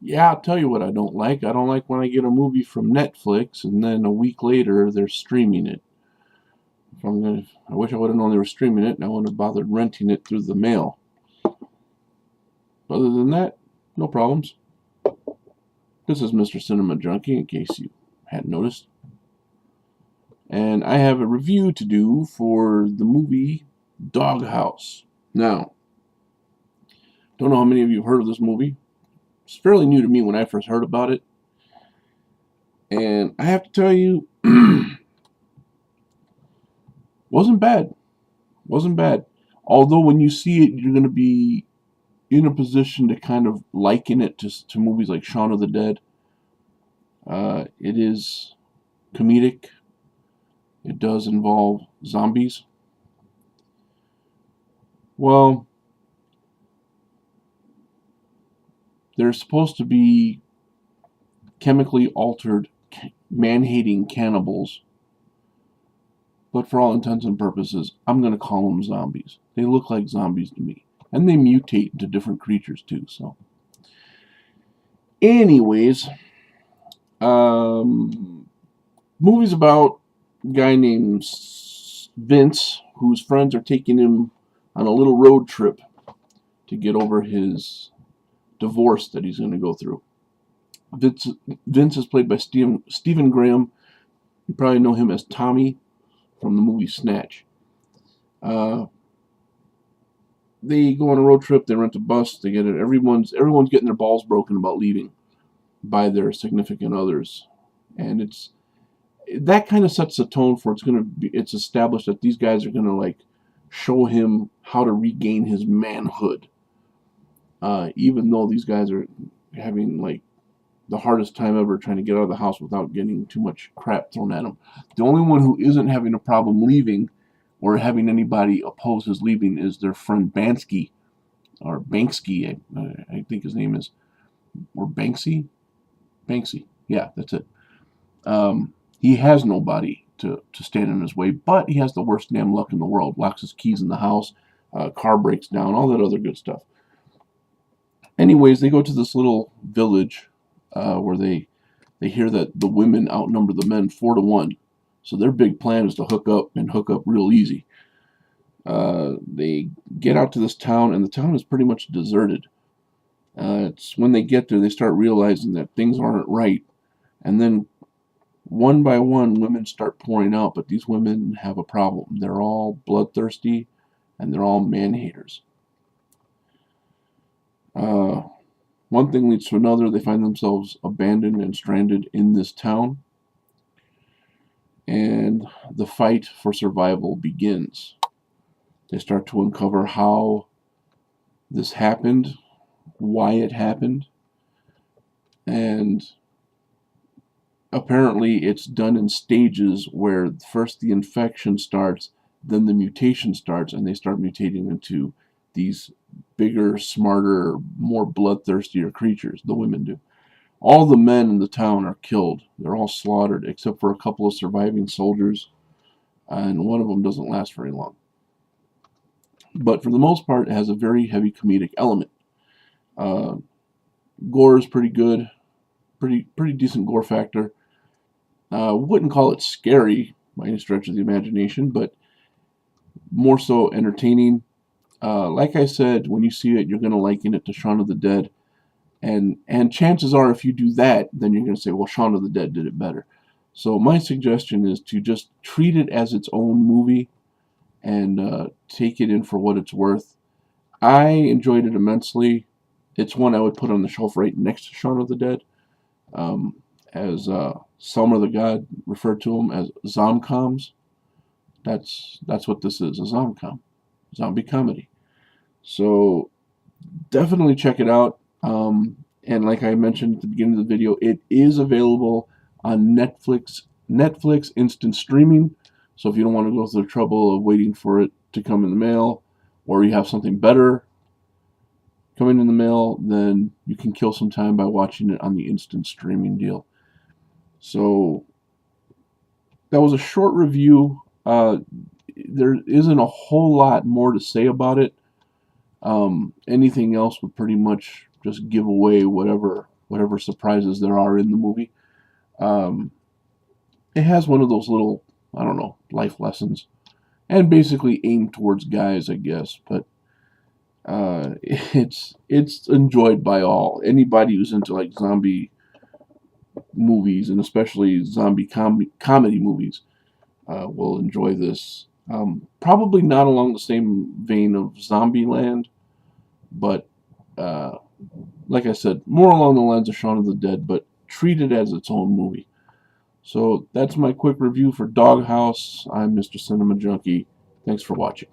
Yeah, I'll tell you what I don't like. I don't like when I get a movie from Netflix and then a week later they're streaming it. I wish I would have known they were streaming it and I wouldn't have bothered renting it through the mail. Other than that, no problems. This is Mr. Cinema Junkie, in case you hadn't noticed. And I have a review to do for the movie Doghouse. Now, don't know how many of you have heard of this movie. It's fairly new to me when I first heard about it. And I have to tell you, wasn't bad. Wasn't bad. Although when you see it, you're going to be in a position to kind of liken it to movies like Shaun of the Dead. It is comedic. It does involve zombies. Well, they're supposed to be chemically altered, man-hating cannibals. But for all intents and purposes, I'm going to call them zombies. They look like zombies to me. And they mutate into different creatures too. So, anyways, movie's about a guy named Vince, whose friends are taking him on a little road trip to get over his divorce that he's going to go through. Vince is played by Stephen Graham. You probably know him as Tommy from the movie Snatch. They go on a road trip. They rent a bus. They get it. Everyone's getting their balls broken about leaving by their significant others, and that kind of sets the tone for it's established that these guys are gonna like show him how to regain his manhood, even though these guys are having like the hardest time ever trying to get out of the house without getting too much crap thrown at them. The only one who isn't having a problem leaving or having anybody oppose his leaving is their friend Bansky, or Banksy, I think his name is, or Banksy? Banksy, yeah, that's it. He has nobody to stand in his way, but he has the worst damn luck in the world. Locks his keys in the house, car breaks down, all that other good stuff. Anyways, they go to this little village where they hear that the women outnumber the men 4-1. So their big plan is to hook up real easy. They get out to this town, and the town is pretty much deserted. It's when they get there, they start realizing that things aren't right. And then one by one, women start pouring out, but these women have a problem. They're all bloodthirsty, and they're all man-haters. One thing leads to another. They find themselves abandoned and stranded in this town. And the fight for survival begins. They start to uncover how this happened, why it happened, and apparently it's done in stages where first the infection starts, then the mutation starts, and they start mutating into these bigger, smarter, more bloodthirstier creatures. The women do. All the men in the town are killed. They're all slaughtered, except for a couple of surviving soldiers, and one of them doesn't last very long. But for the most part, it has a very heavy comedic element. Gore is pretty good, pretty decent gore factor. Wouldn't call it scary by any stretch of the imagination, but more so entertaining. Like I said, when you see it, you're going to liken it to Shaun of the Dead. And chances are, if you do that, then you're going to say, well, Shaun of the Dead did it better. So my suggestion is to just treat it as its own movie and take it in for what it's worth. I enjoyed it immensely. It's one I would put on the shelf right next to Shaun of the Dead. As Selmer the God referred to them as zomcoms. That's what this is, a zomcom, zombie comedy. So definitely check it out. And like I mentioned at the beginning of the video, it is available on Netflix instant streaming. So if you don't want to go through the trouble of waiting for it to come in the mail, or you have something better coming in the mail, then you can kill some time by watching it on the instant streaming deal. So that was a short review. There isn't a whole lot more to say about it. Anything else would pretty much just give away whatever whatever surprises there are in the movie. It has one of those little, I don't know, life lessons, and basically aimed towards guys, I guess. But it's enjoyed by all. Anybody who's into like zombie movies, and especially zombie comedy movies, will enjoy this. Probably not along the same vein of Zombieland, but like I said, more along the lines of Shaun of the Dead, but treated as its own movie. So that's my quick review for Doghouse. I'm Mr. Cinema Junkie. Thanks for watching.